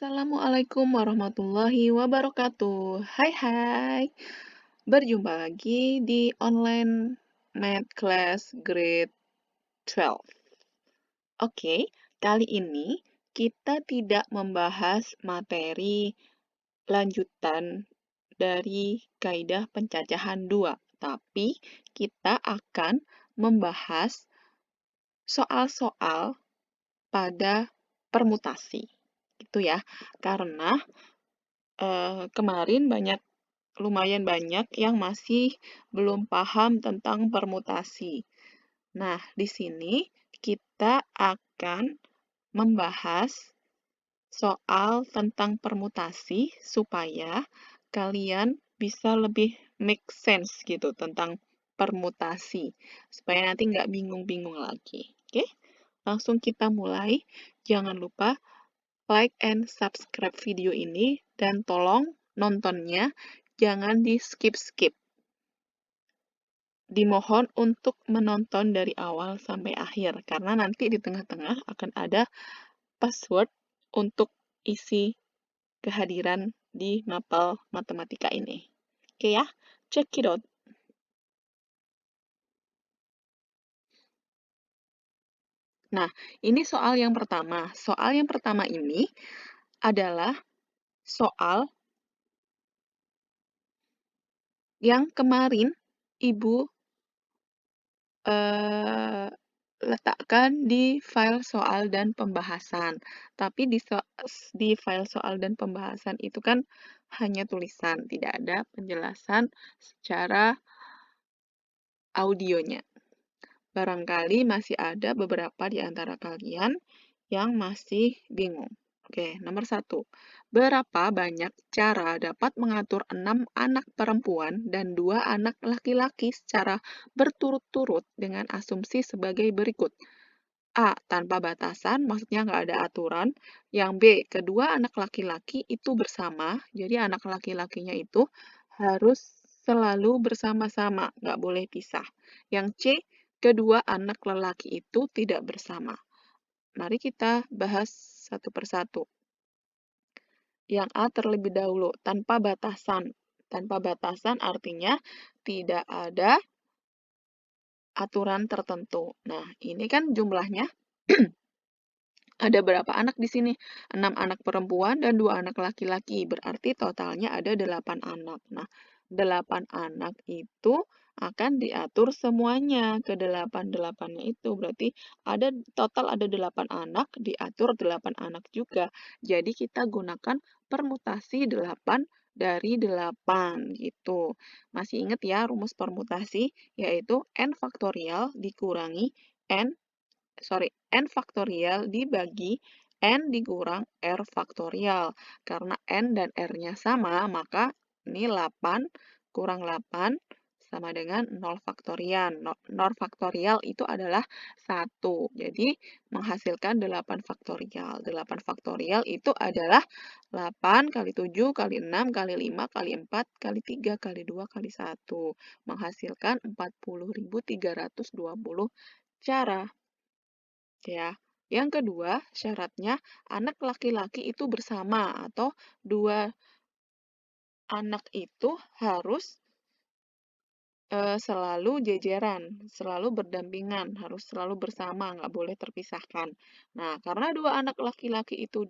Assalamualaikum warahmatullahi wabarakatuh. Hai hai. Berjumpa lagi di online math class grade 12. Oke, kali ini kita tidak membahas materi lanjutan dari kaidah pencacahan 2, tapi kita akan membahas soal-soal pada permutasi. Gitu ya. Karena kemarin lumayan banyak yang masih belum paham tentang permutasi. Nah, di sini kita akan membahas soal tentang permutasi supaya kalian bisa lebih make sense gitu tentang permutasi. Supaya nanti nggak bingung-bingung lagi. Oke? Langsung kita mulai. Jangan lupa like and subscribe video ini dan tolong nontonnya jangan di skip-skip. Dimohon untuk menonton dari awal sampai akhir karena nanti di tengah-tengah akan ada password untuk isi kehadiran di mapel matematika ini. Oke ya, check it out. Nah, ini soal yang pertama. Soal yang pertama ini adalah soal yang kemarin Ibu letakkan di file soal dan pembahasan. Tapi di file soal dan pembahasan itu kan hanya tulisan, tidak ada penjelasan secara audionya. Barangkali masih ada beberapa di antara kalian yang masih bingung. Oke, nomor 1. Berapa banyak cara dapat mengatur 6 anak perempuan dan 2 anak laki-laki secara berturut-turut dengan asumsi sebagai berikut. A. Tanpa batasan, maksudnya nggak ada aturan. Yang B. Kedua anak laki-laki itu bersama, jadi anak laki-lakinya itu harus selalu bersama-sama, nggak boleh pisah. Yang C. Kedua anak lelaki itu tidak bersama. Mari kita bahas satu persatu. Yang A terlebih dahulu, tanpa batasan. Tanpa batasan artinya tidak ada aturan tertentu. Nah, ini kan jumlahnya ada berapa anak di sini? 6 anak perempuan dan 2 anak laki-laki. Berarti totalnya ada 8 anak. Nah, 8 anak itu akan diatur semuanya ke 8-8-nya itu. Berarti total ada 8 anak, diatur 8 anak juga. Jadi kita gunakan permutasi 8 dari 8 gitu. Masih ingat ya rumus permutasi? Yaitu n faktorial dikurangi n faktorial dibagi n dikurang r faktorial. Karena n dan r-nya sama, maka ini 8 kurang 8 sama dengan 0 faktorial. 0 faktorial itu adalah 1. Jadi, menghasilkan 8 faktorial. 8 faktorial itu adalah 8 kali 7 kali 6 kali 5 kali 4 kali 3 kali 2 kali 1. Menghasilkan 40.320 cara. Ya. Yang kedua, syaratnya anak laki-laki itu bersama atau 2 anak itu harus selalu jejeran, selalu berdampingan, harus selalu bersama, nggak boleh terpisahkan. Nah, karena 2 anak laki-laki itu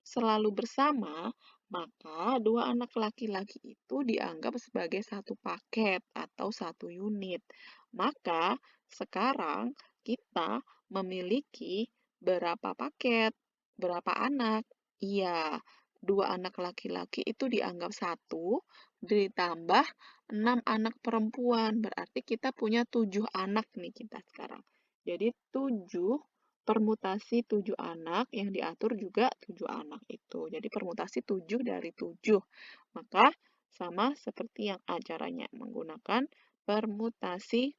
selalu bersama, maka 2 anak laki-laki itu dianggap sebagai satu paket atau satu unit. Maka sekarang kita memiliki berapa paket, berapa anak? Iya, 2 anak laki-laki itu dianggap satu, ditambah 6 anak perempuan. Berarti kita punya 7 anak nih kita sekarang. Jadi 7 permutasi 7 anak, yang diatur juga 7 anak itu. Jadi permutasi 7 dari 7. Maka sama seperti yang acaranya, menggunakan permutasi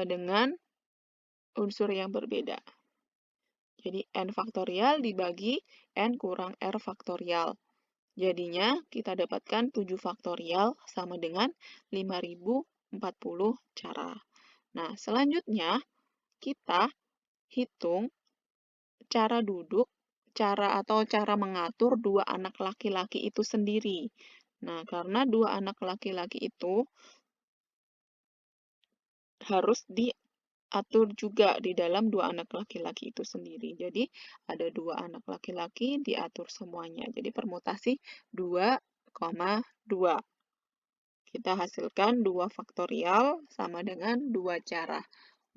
dengan unsur yang berbeda. Jadi n faktorial dibagi n kurang r faktorial. Jadinya kita dapatkan 7 faktorial sama dengan 5040 cara. Nah, selanjutnya kita hitung cara duduk, cara mengatur dua anak laki-laki itu sendiri. Nah, karena dua anak laki-laki itu harus diatur juga di dalam dua anak laki-laki itu sendiri. Jadi, ada dua anak laki-laki diatur semuanya. Jadi, permutasi 2,2. Kita hasilkan 2 faktorial sama dengan 2 cara.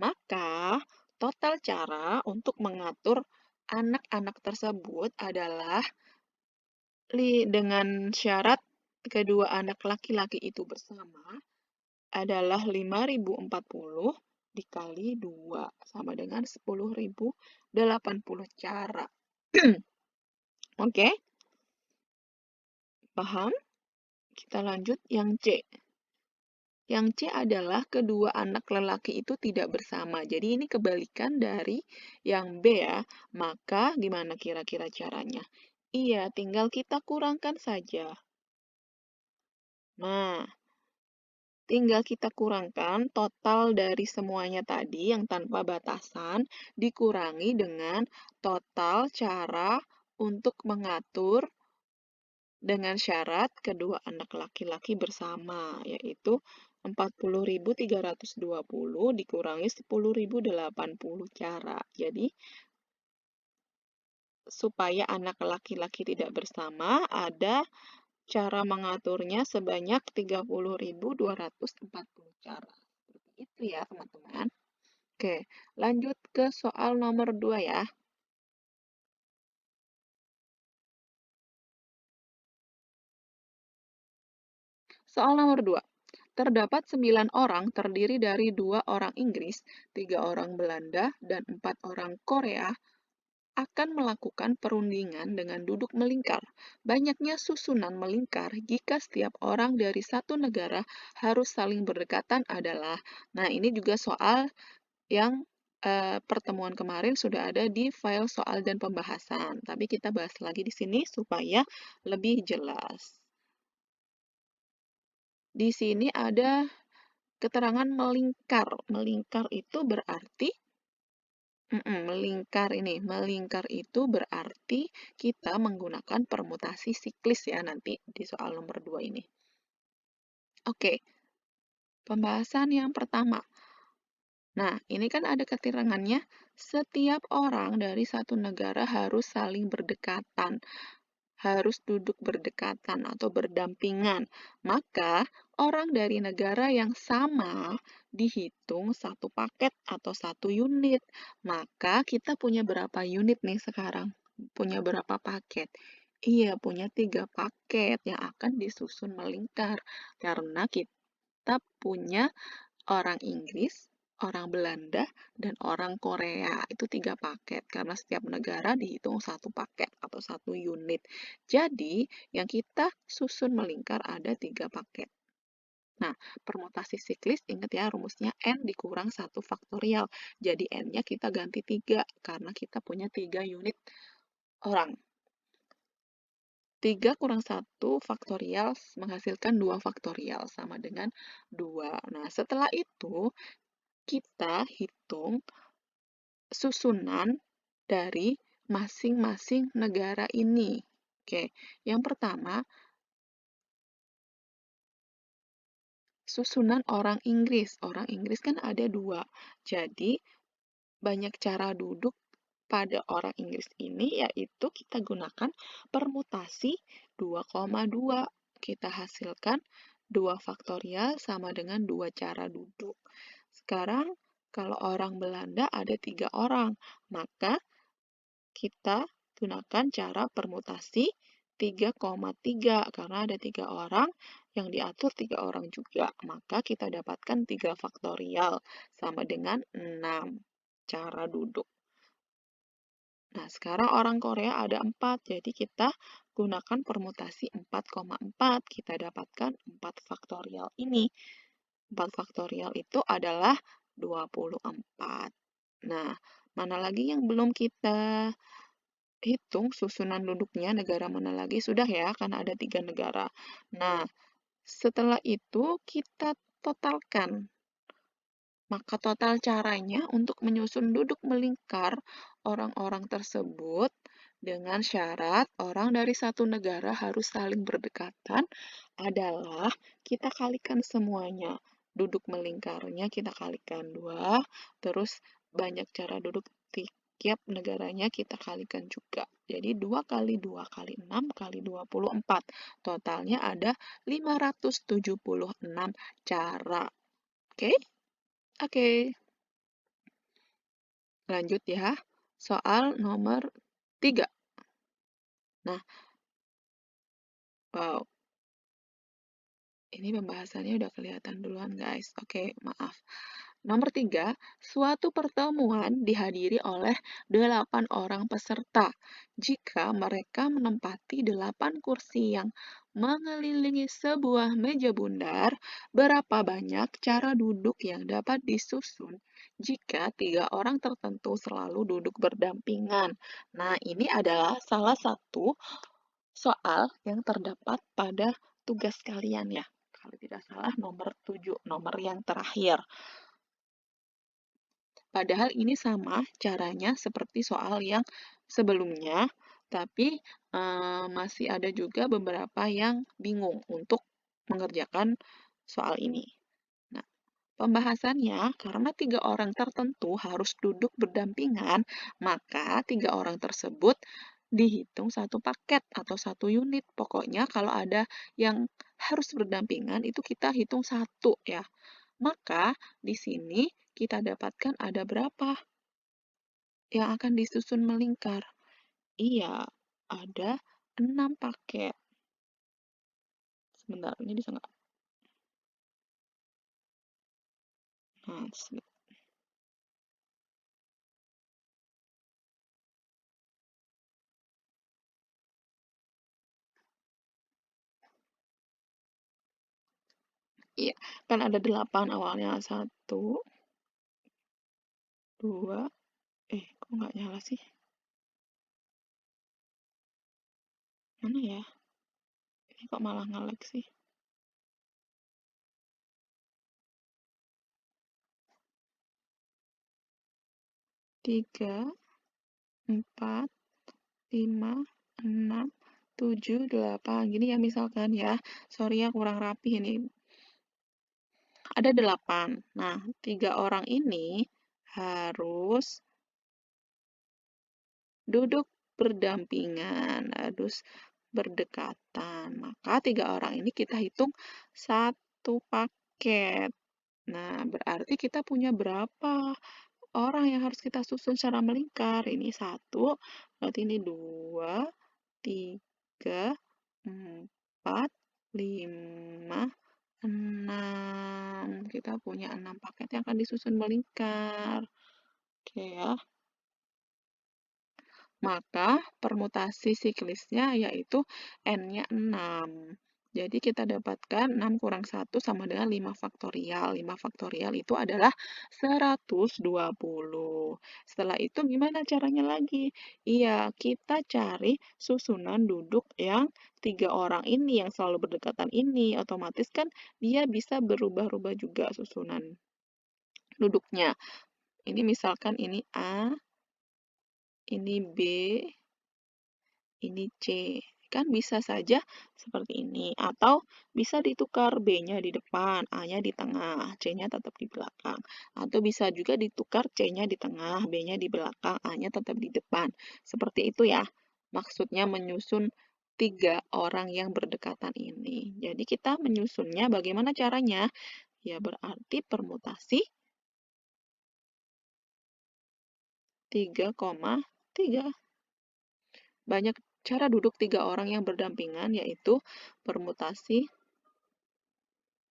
Maka, total cara untuk mengatur anak-anak tersebut adalah dengan syarat kedua anak laki-laki itu bersama adalah 5.040 dikali 2 sama dengan 10.080 cara. Oke? Paham? Kita lanjut yang C. Yang C adalah kedua anak lelaki itu tidak bersama. Jadi ini kebalikan dari yang B ya. Maka gimana kira-kira caranya? Iya, tinggal kita kurangkan saja. Nah, tinggal kita kurangkan total dari semuanya tadi yang tanpa batasan dikurangi dengan total cara untuk mengatur dengan syarat kedua anak laki-laki bersama, yaitu 40.320 dikurangi 10.080 cara. Jadi, supaya anak laki-laki tidak bersama, ada cara mengaturnya sebanyak 30.240 cara. Seperti itu ya, teman-teman. Oke, lanjut ke soal nomor 2 ya. Soal nomor 2. Terdapat 9 orang terdiri dari 2 orang Inggris, 3 orang Belanda, dan 4 orang Korea akan melakukan perundingan dengan duduk melingkar. Banyaknya susunan melingkar jika setiap orang dari satu negara harus saling berdekatan adalah. Nah, ini juga soal yang pertemuan kemarin sudah ada di file soal dan pembahasan. Tapi kita bahas lagi di sini supaya lebih jelas. Di sini ada keterangan melingkar. Melingkar itu berarti melingkar itu berarti kita menggunakan permutasi siklis ya nanti di soal nomor 2 ini. Oke, pembahasan yang pertama. Nah, ini kan ada keterangannya, setiap orang dari satu negara harus saling berdekatan, harus duduk berdekatan atau berdampingan. Maka, orang dari negara yang sama dihitung satu paket atau satu unit. Maka, kita punya berapa unit nih sekarang? Punya berapa paket? Iya, punya 3 paket yang akan disusun melingkar. Karena kita punya orang Inggris, orang Belanda, dan orang Korea. Itu 3 paket, karena setiap negara dihitung satu paket atau satu unit. Jadi, yang kita susun melingkar ada 3 paket. Nah, permutasi siklis, ingat ya rumusnya N dikurang 1 faktorial. Jadi, N-nya kita ganti 3, karena kita punya 3 unit orang. 3 kurang 1 faktorial menghasilkan 2 faktorial, sama dengan 2. Nah, setelah itu, kita hitung susunan dari masing-masing negara ini. Oke, yang pertama, susunan orang Inggris. Orang Inggris kan ada 2. Jadi, banyak cara duduk pada orang Inggris ini, yaitu kita gunakan permutasi 2,2. Kita hasilkan 2 faktorial sama dengan 2 cara duduk. Sekarang, kalau orang Belanda ada 3 orang, maka kita gunakan cara permutasi 3,3 karena ada 3 orang yang diatur 3 orang juga. Maka kita dapatkan 3 faktorial sama dengan 6 cara duduk. Nah, sekarang orang Korea ada 4, jadi kita gunakan permutasi 4,4. Kita dapatkan 4 faktorial ini. 4 faktorial itu adalah 24. Nah, mana lagi yang belum kita hitung susunan duduknya, negara mana lagi? Sudah ya, karena ada 3 negara. Nah, setelah itu kita totalkan Maka total caranya untuk menyusun duduk melingkar orang-orang tersebut dengan syarat orang dari satu negara harus saling berdekatan adalah kita kalikan semuanya. Duduk melingkarnya kita kalikan 2, terus banyak cara duduk tiap negaranya kita kalikan juga. Jadi 2 kali 2 kali 6 kali 24. Totalnya ada 576 cara. Oke? Oke. Lanjut ya. Soal nomor 3. Nah, wow, ini pembahasannya udah kelihatan duluan guys. Oke, maaf. Nomor 3, suatu pertemuan dihadiri oleh 8 orang peserta. Jika mereka menempati 8 kursi yang mengelilingi sebuah meja bundar, berapa banyak cara duduk yang dapat disusun jika 3 orang tertentu selalu duduk berdampingan? Nah, ini adalah salah satu soal yang terdapat pada tugas kalian ya. Kalau tidak salah nomor 7, nomor yang terakhir. Padahal ini sama caranya seperti soal yang sebelumnya, tapi masih ada juga beberapa yang bingung untuk mengerjakan soal ini. Nah, pembahasannya, karena 3 orang tertentu harus duduk berdampingan, maka 3 orang tersebut dihitung satu paket atau satu unit. Pokoknya kalau ada yang harus berdampingan, itu kita hitung satu ya. Maka di sini kita dapatkan ada berapa yang akan disusun melingkar? Iya, ada 6 paket. Sebentar, ini bisa nggak? Nah, iya, kan ada 8 awalnya. 1, 2, kok nggak nyala sih? Mana ya? Ini kok malah nge-lag sih? 3, 4, 5, 6, 7, 8. Gini ya misalkan ya. Sorry ya kurang rapi ini. Ada 8. Nah, 3 orang ini harus duduk berdampingan, harus berdekatan. Maka 3 orang ini kita hitung satu paket. Nah, berarti kita punya berapa orang yang harus kita susun secara melingkar? Ini 1, berarti ini 2, 3, 4, 5, 6. Kita punya 6 paket yang akan disusun melingkar. Oke ya. Maka permutasi siklisnya yaitu N-nya 6. Jadi kita dapatkan 6 kurang 1 sama dengan 5 faktorial. 5 faktorial itu adalah 120. Setelah itu gimana caranya lagi? Iya, kita cari susunan duduk yang 3 orang ini, yang selalu berdekatan ini. Otomatis kan dia bisa berubah-ubah juga susunan duduknya. Ini misalkan ini A, ini B, ini C. Kan bisa saja seperti ini. Atau bisa ditukar B-nya di depan, A-nya di tengah, C-nya tetap di belakang. Atau bisa juga ditukar C-nya di tengah, B-nya di belakang, A-nya tetap di depan. Seperti itu ya. Maksudnya menyusun 3 orang yang berdekatan ini. Jadi kita menyusunnya bagaimana caranya? Ya berarti permutasi 3,3. Banyak cara duduk 3 orang yang berdampingan, yaitu permutasi,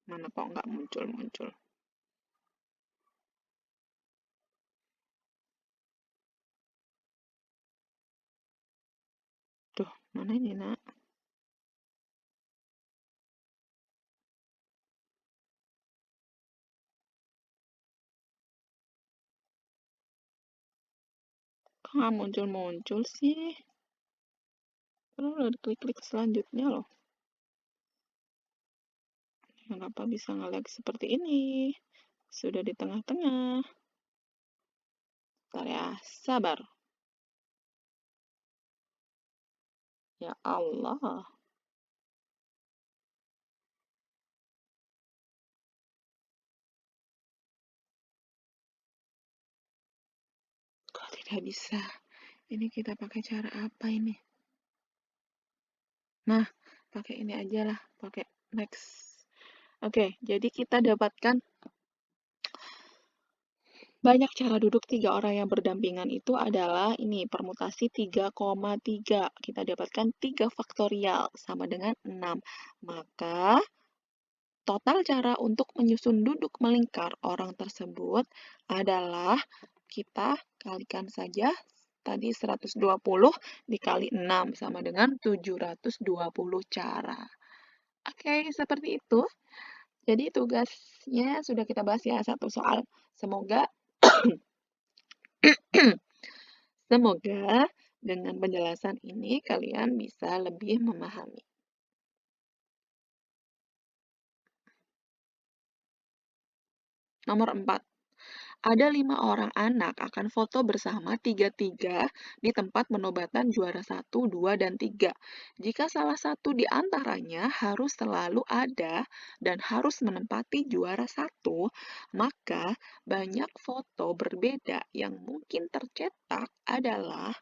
mana kok nggak muncul-muncul. Tuh, mana ini nak? Kok nggak muncul-muncul sih? Perlu udah klik-klik selanjutnya loh. Kenapa bisa nge-lag seperti ini? Sudah di tengah-tengah. Bentar ya, sabar. Ya Allah. Kok tidak bisa? Ini kita pakai cara apa ini? Nah, pakai ini aja lah, pakai next. Oke, jadi kita dapatkan banyak cara duduk tiga orang yang berdampingan itu adalah ini permutasi 3,3. Kita dapatkan 3 faktorial sama dengan 6. Maka total cara untuk menyusun duduk melingkar orang tersebut adalah kita kalikan saja tadi 120 dikali 6 sama dengan 720 cara. Oke, seperti itu. Jadi tugasnya sudah kita bahas ya satu soal. Semoga Semoga dengan penjelasan ini kalian bisa lebih memahami. Nomor 4. Ada 5 orang anak akan foto bersama tiga-tiga di tempat penobatan juara 1, 2, dan 3. Jika salah satu di antaranya harus selalu ada dan harus menempati juara 1, maka banyak foto berbeda yang mungkin tercetak adalah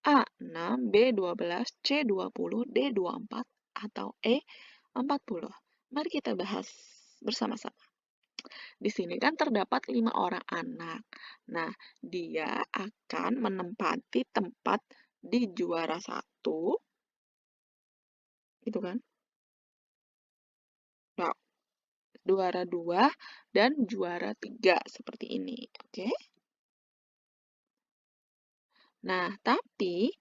A6, B12, C20, D24, atau E40. Mari kita bahas bersama-sama. Di sini kan terdapat 5 orang anak. Nah, dia akan menempati tempat di juara 1, gitu kan? Nah, juara 2 dan juara 3 seperti ini, oke? Nah, tapi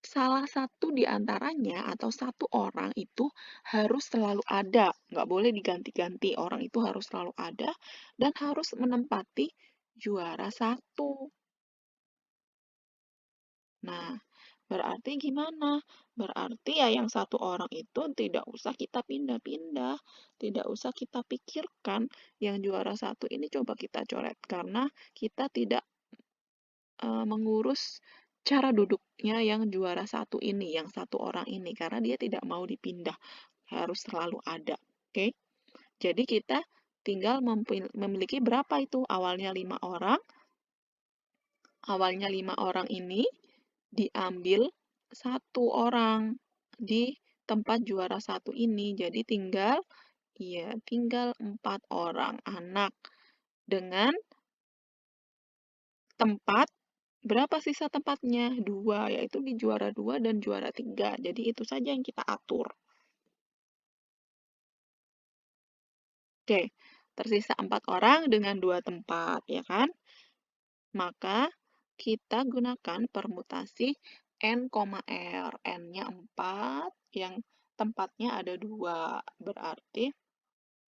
salah satu di antaranya atau satu orang itu harus selalu ada, nggak boleh diganti-ganti. Orang itu harus selalu ada dan harus menempati juara 1. Nah, berarti gimana? Berarti ya yang satu orang itu tidak usah kita pindah-pindah, tidak usah kita pikirkan yang juara 1 ini coba kita coret karena kita tidak mengurus cara duduknya yang juara 1 ini, yang satu orang ini, karena dia tidak mau dipindah, harus selalu ada. Oke? Jadi kita tinggal memiliki berapa itu? Awalnya 5 orang ini diambil satu orang di tempat juara 1 ini. Jadi tinggal 4 orang anak dengan tempat. Berapa sisa tempatnya? 2, yaitu di juara 2 dan juara 3. Jadi itu saja yang kita atur. Oke, tersisa 4 orang dengan 2 tempat, ya kan? Maka kita gunakan permutasi N, R. N-nya 4, yang tempatnya ada 2. Berarti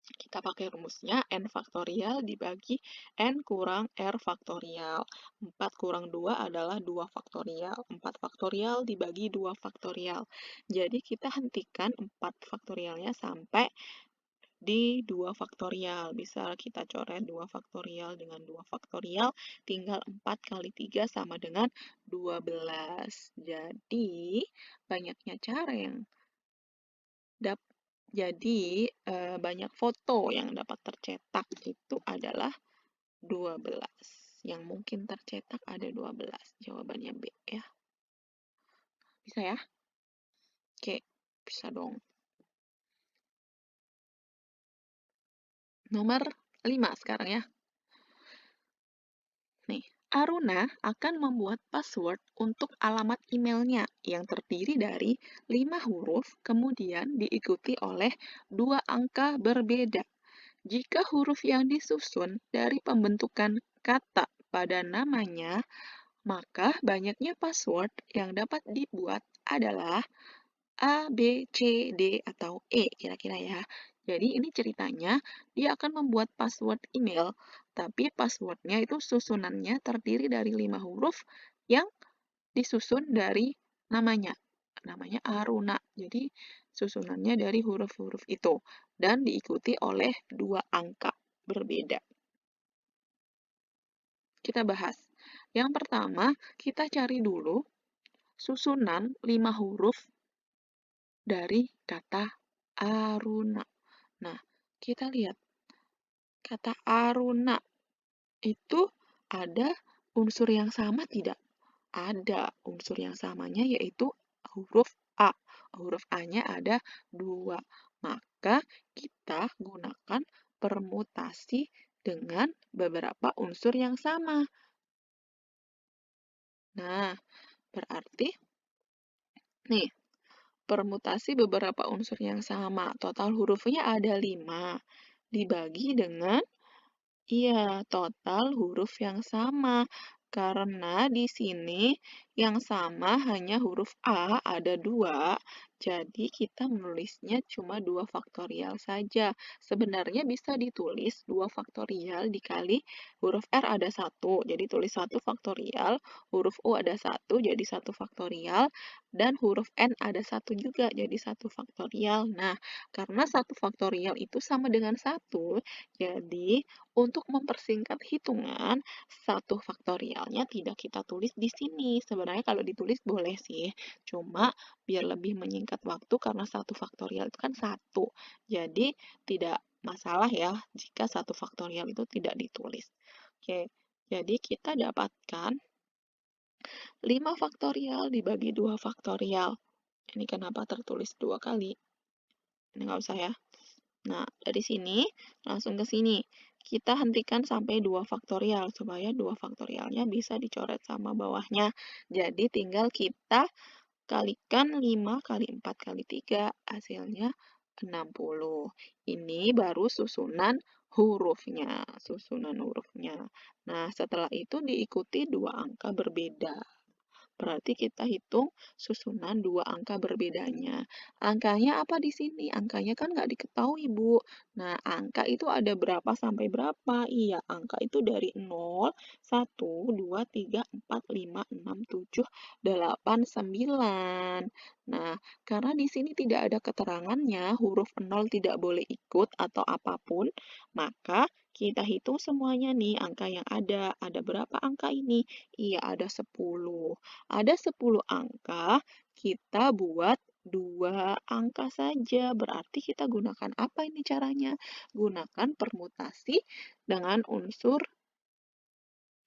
kita pakai rumusnya N faktorial dibagi N kurang R faktorial. 4 kurang 2 adalah 2 faktorial. 4 faktorial dibagi 2 faktorial. Jadi kita hentikan 4 faktorialnya sampai di 2 faktorial. Bisa kita coret 2 faktorial dengan 2 faktorial. Tinggal 4 kali 3 sama dengan 12. Jadi banyaknya cara yang jadi, banyak foto yang dapat tercetak itu adalah 12. Yang mungkin tercetak ada 12. Jawabannya B ya. Bisa ya? Oke, bisa dong. Nomor 5 sekarang ya. Nih, Aruna akan membuat password untuk alamat emailnya yang terdiri dari 5 huruf, kemudian diikuti oleh 2 angka berbeda. Jika huruf yang disusun dari pembentukan kata pada namanya, maka banyaknya password yang dapat dibuat adalah A, B, C, D, atau E kira-kira ya. Jadi ini ceritanya dia akan membuat password email, tapi passwordnya itu susunannya terdiri dari 5 huruf yang disusun dari namanya. Namanya Aruna. Jadi susunannya dari huruf-huruf itu dan diikuti oleh 2 angka. berbeda. Kita bahas. Yang pertama, kita cari dulu susunan 5 huruf dari kata Aruna. Nah, kita lihat kata Aruna itu ada unsur yang sama tidak? Ada unsur yang samanya yaitu huruf A. Huruf A-nya ada 2. Maka kita gunakan permutasi dengan beberapa unsur yang sama. Nah, berarti nih, permutasi beberapa unsur yang sama. Total hurufnya ada 5. Dibagi dengan iya, total huruf yang sama. Karena di sini yang sama hanya huruf A ada 2, jadi kita menulisnya cuma 2 faktorial saja. Sebenarnya bisa ditulis 2 faktorial dikali huruf R ada 1, jadi tulis 1 faktorial, huruf U ada 1, jadi 1 faktorial, dan huruf N ada 1 juga, jadi 1 faktorial. Nah, karena 1 faktorial itu sama dengan 1, jadi untuk mempersingkat hitungan, 1 faktorialnya tidak kita tulis di sini. Sebenarnya kalau ditulis boleh sih, cuma biar lebih menyingkat waktu karena 1 faktorial itu kan 1. Jadi tidak masalah ya jika 1 faktorial itu tidak ditulis. Oke, jadi kita dapatkan 5 faktorial dibagi 2 faktorial. Ini kenapa tertulis 2 kali? Ini nggak usah ya. Nah, dari sini langsung ke sini. Kita hentikan sampai 2 faktorial, supaya 2 faktorialnya bisa dicoret sama bawahnya. Jadi tinggal kita kalikan 5 kali 4 kali 3, hasilnya 60. Ini baru susunan hurufnya. Susunan hurufnya. Nah, setelah itu diikuti 2 angka berbeda. Berarti kita hitung susunan 2 angka berbedanya. Angkanya apa di sini? Angkanya kan nggak diketahui, Bu. Nah, angka itu ada berapa sampai berapa? Iya, angka itu dari 0, 1, 2, 3, 4, 5, 6, 7, 8, 9. Nah, karena di sini tidak ada keterangannya, huruf 0 tidak boleh ikut atau apapun, maka kita hitung semuanya nih angka yang ada. Ada berapa angka ini? Iya, ada 10. Ada 10 angka, kita buat 2 angka saja. Berarti kita gunakan apa ini caranya? Gunakan permutasi dengan unsur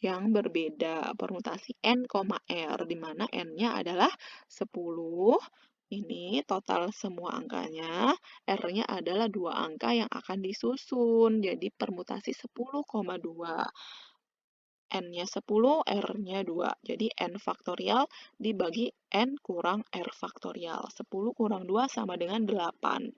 yang berbeda. Permutasi N, R, di mana N-nya adalah 10. Ini total semua angkanya. R-nya adalah 2 angka yang akan disusun. Jadi permutasi 10,2. N-nya 10, R-nya 2. Jadi N faktorial dibagi N kurang R faktorial. 10 kurang 2 sama dengan 8.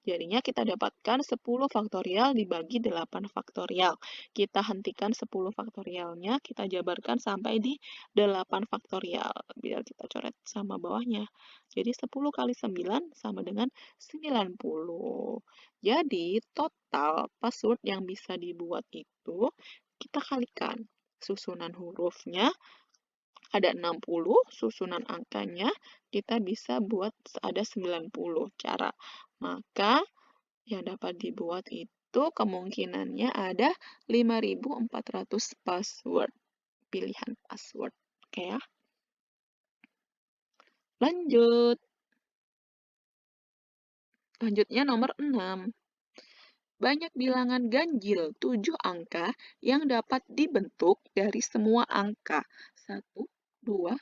Jadinya kita dapatkan 10 faktorial dibagi 8 faktorial. Kita hentikan 10 faktorialnya, kita jabarkan sampai di 8 faktorial. Biar kita coret sama bawahnya. Jadi 10 kali 9 sama dengan 90. Jadi total password yang bisa dibuat itu kita kalikan susunan hurufnya ada 60, susunan angkanya kita bisa buat ada 90 cara. Maka yang dapat dibuat itu kemungkinannya ada 5.400 password, pilihan password. Oke ya. Lanjut. Lanjutnya nomor 6. Banyak bilangan ganjil 7 angka yang dapat dibentuk dari semua angka 1, 2,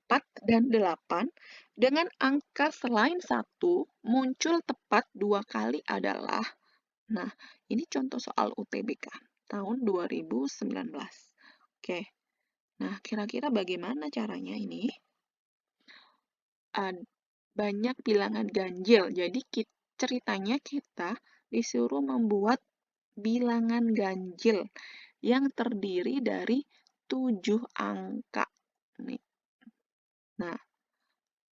4, dan 8 dengan angka selain 1 muncul tepat 2 kali adalah. Nah, ini contoh soal UTBK tahun 2019. Oke, nah kira-kira bagaimana caranya ini? Banyak bilangan ganjil, jadi ceritanya kita disuruh membuat bilangan ganjil yang terdiri dari 7 angka. Nih. Nah,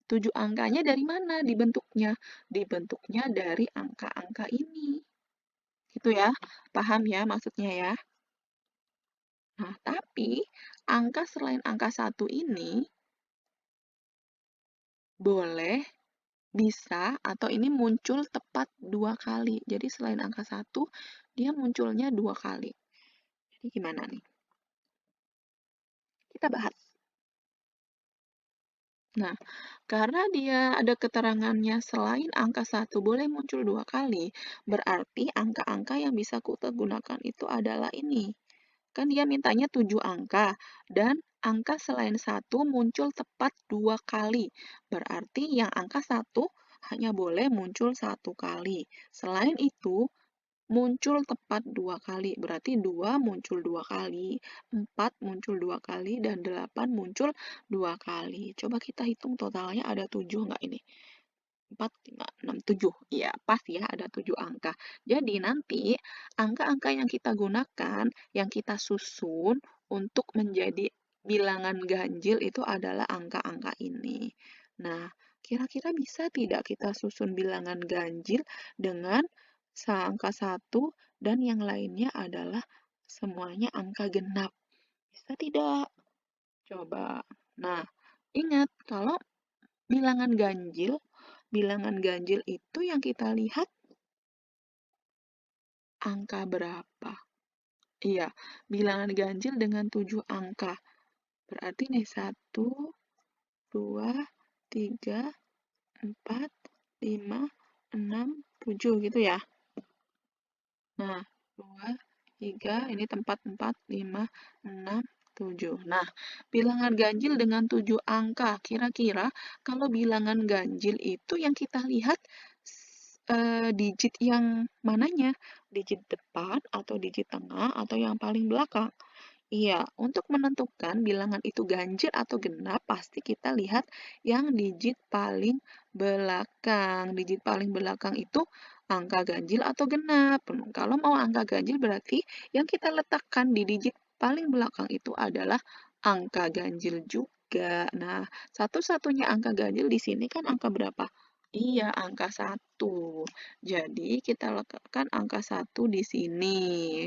7 angkanya dari mana dibentuknya? Dibentuknya dari angka-angka ini. Gitu ya, paham ya maksudnya ya? Nah, tapi angka selain angka 1 ini boleh, bisa, atau ini muncul tepat 2 kali. Jadi selain angka 1, dia munculnya 2 kali. Jadi gimana nih? Kita bahas. Nah, karena dia ada keterangannya selain angka 1 boleh muncul 2 kali, berarti angka-angka yang bisa kita gunakan itu adalah ini. Kan dia mintanya 7 angka, dan angka selain 1 muncul tepat 2 kali. Berarti yang angka 1 hanya boleh muncul 1 kali. Selain itu, muncul tepat 2 kali, berarti 2 muncul 2 kali, 4 muncul 2 kali, dan 8 muncul 2 kali. Coba kita hitung totalnya ada 7 nggak ini? 4, 5, 6, 7. Iya, pas ya, ada 7 angka. Jadi nanti angka-angka yang kita gunakan, yang kita susun untuk menjadi bilangan ganjil itu adalah angka-angka ini. Nah, kira-kira bisa tidak kita susun bilangan ganjil dengan angka 1 dan yang lainnya adalah semuanya angka genap? Bisa tidak? Coba. Nah, ingat kalau bilangan ganjil itu yang kita lihat angka berapa? Iya, bilangan ganjil dengan 7 angka. Berarti nih 1, 2, 3, 4, 5, 6, 7 gitu ya. Nah, 2, 3, ini tempat 4, 5, 6, 7. Nah, bilangan ganjil dengan 7 angka. Kira-kira kalau bilangan ganjil itu yang kita lihat digit yang mananya? Digit depan atau digit tengah atau yang paling belakang? Iya, untuk menentukan bilangan itu ganjil atau genap, pasti kita lihat yang digit paling belakang. Digit paling belakang itu angka ganjil atau genap. Kalau mau angka ganjil berarti yang kita letakkan di digit paling belakang itu adalah angka ganjil juga. Nah, satu-satunya angka ganjil di sini kan angka berapa? Iya, angka 1. Jadi, kita letakkan angka 1 di sini.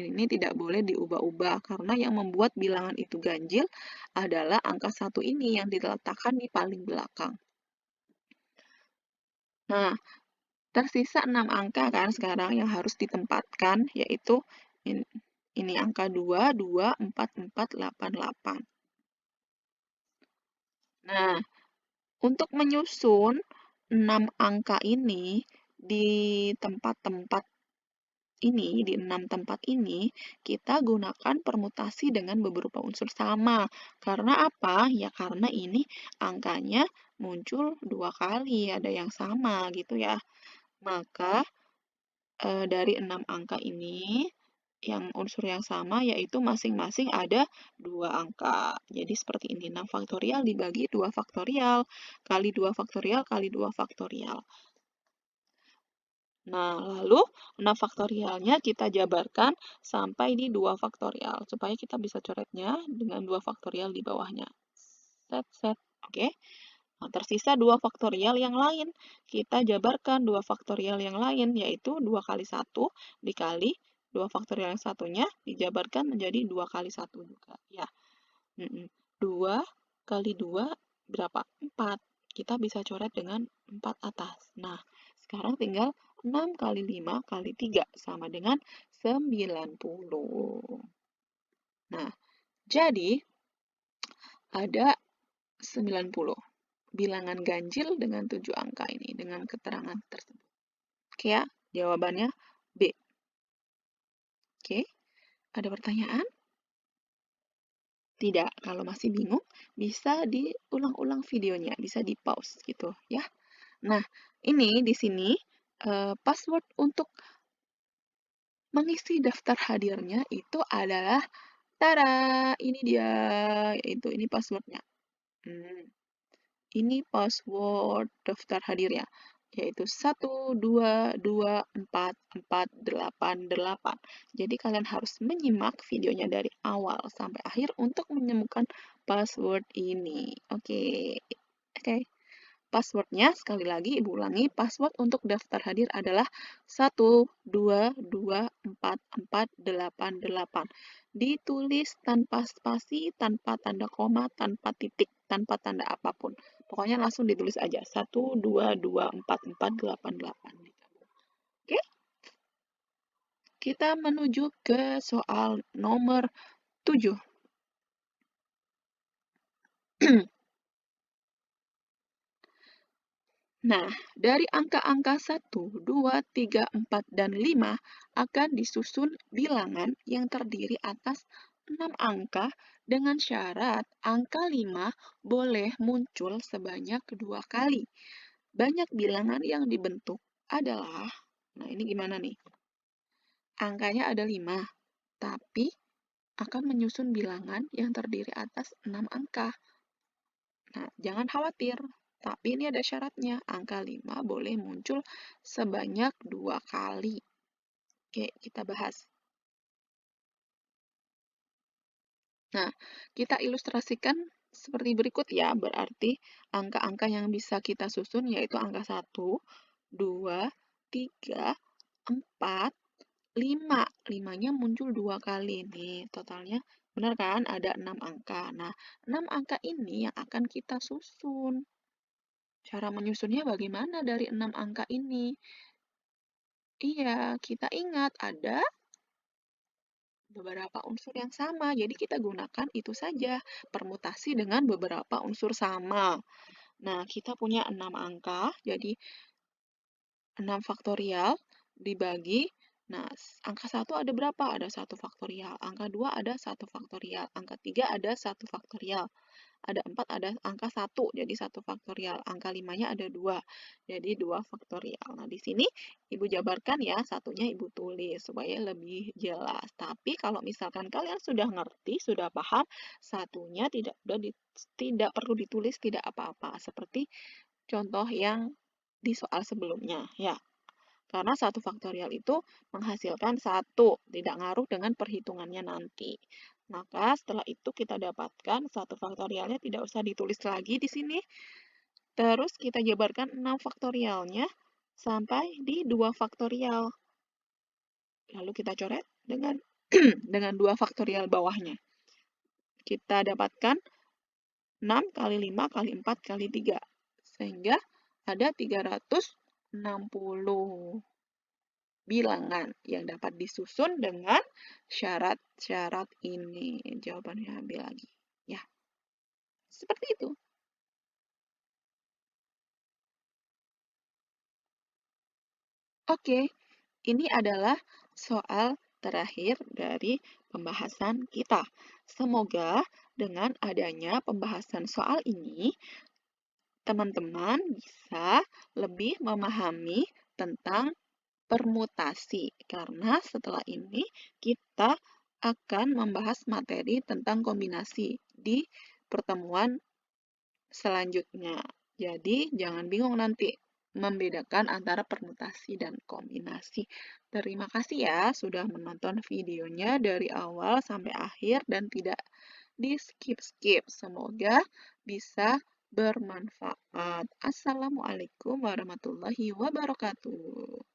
Ini tidak boleh diubah-ubah, karena yang membuat bilangan itu ganjil adalah angka 1 ini yang diletakkan di paling belakang. Nah, tersisa 6 angka kan sekarang yang harus ditempatkan, yaitu ini angka 2, 2, 4, 4, 8, 8. Nah, untuk menyusun 6 angka ini di tempat-tempat di 6 tempat ini, kita gunakan permutasi dengan beberapa unsur sama. Karena apa? Ya karena ini angkanya muncul 2 kali, ada yang sama gitu ya. Maka dari 6 angka ini, yang unsur yang sama yaitu masing-masing ada 2 angka. Jadi seperti ini, 6 faktorial dibagi 2 faktorial, kali 2 faktorial, kali 2 faktorial. Nah, lalu 6 faktorialnya kita jabarkan sampai di 2 faktorial, supaya kita bisa coretnya dengan 2 faktorial di bawahnya. Set, set, oke. Nah, tersisa 2 faktorial yang lain. Kita jabarkan 2 faktorial yang lain, yaitu 2 kali 1 dikali 2 faktorial yang satunya dijabarkan menjadi 2 kali 1 juga. Ya, 2 kali 2 berapa? 4. Kita bisa coret dengan 4 atas. Nah, sekarang tinggal 6 kali 5 kali 3 sama dengan 90. Nah, jadi ada 90 bilangan ganjil dengan 7 angka ini dengan keterangan tersebut. Oke ya, jawabannya B. Oke, ada pertanyaan? Tidak, kalau masih bingung bisa diulang-ulang videonya, bisa di-pause gitu ya. Nah, ini di sini password untuk mengisi daftar hadirnya itu adalah tada, ini dia, yaitu ini passwordnya. Ini password daftar hadirnya, yaitu 122448. Jadi kalian harus menyimak videonya dari awal sampai akhir untuk menemukan password ini. Oke. Oke. Passwordnya, sekali lagi ibu ulangi, password untuk daftar hadir adalah 12244888. Ditulis tanpa spasi, tanpa tanda koma, tanpa titik, tanpa tanda apapun. Pokoknya langsung ditulis aja, 12244888. Oke? Kita menuju ke soal nomor 7. Nah, dari angka-angka 1, 2, 3, 4, dan 5 akan disusun bilangan yang terdiri atas 6 angka dengan syarat angka 5 boleh muncul sebanyak 2 kali. Banyak bilangan yang dibentuk adalah, nah ini gimana nih? Angkanya ada 5, tapi akan menyusun bilangan yang terdiri atas 6 angka. Nah, jangan khawatir, tapi ini ada syaratnya. Angka 5 boleh muncul sebanyak 2 kali. Oke, kita bahas. Nah, kita ilustrasikan seperti berikut ya. Berarti angka-angka yang bisa kita susun yaitu angka 1, 2, 3, 4, 5. 5-nya muncul 2 kali. Nih, totalnya benar kan? Ada 6 angka. Nah, 6 angka ini yang akan kita susun. Cara menyusunnya bagaimana dari 6 angka ini? Iya, kita ingat ada beberapa unsur yang sama. Jadi kita gunakan itu saja, permutasi dengan beberapa unsur sama. Nah, kita punya 6 angka, jadi 6 faktorial dibagi. Nah, angka 1 ada berapa? Ada 1 faktorial. Angka 2 ada 1 faktorial. Angka 3 ada 1 faktorial. Ada 4, ada angka 1, jadi 1 faktorial. Angka 5-nya ada 2, jadi 2 faktorial. Nah, di sini Ibu jabarkan ya, satunya Ibu tulis supaya lebih jelas. Tapi kalau misalkan kalian sudah ngerti, sudah paham, satunya tidak perlu ditulis, tidak apa-apa. Seperti contoh yang di soal sebelumnya, ya. Karena 1 faktorial itu menghasilkan 1, tidak ngaruh dengan perhitungannya nanti. Maka setelah itu kita dapatkan 1 faktorialnya tidak usah ditulis lagi di sini. Terus kita jabarkan 6 faktorialnya sampai di 2 faktorial. Lalu kita coret dengan dengan 2 faktorial bawahnya. Kita dapatkan 6 kali 5 kali 4 kali 3. Sehingga ada 360 bilangan yang dapat disusun dengan syarat-syarat ini. Jawabannya ambil lagi. Ya, seperti itu. Oke, ini adalah soal terakhir dari pembahasan kita. Semoga dengan adanya pembahasan soal ini, teman-teman bisa lebih memahami tentang permutasi, karena setelah ini kita akan membahas materi tentang kombinasi di pertemuan selanjutnya. Jadi, jangan bingung nanti membedakan antara permutasi dan kombinasi. Terima kasih ya sudah menonton videonya dari awal sampai akhir dan tidak di-skip-skip. Semoga bisa bermanfaat. Assalamualaikum warahmatullahi wabarakatuh.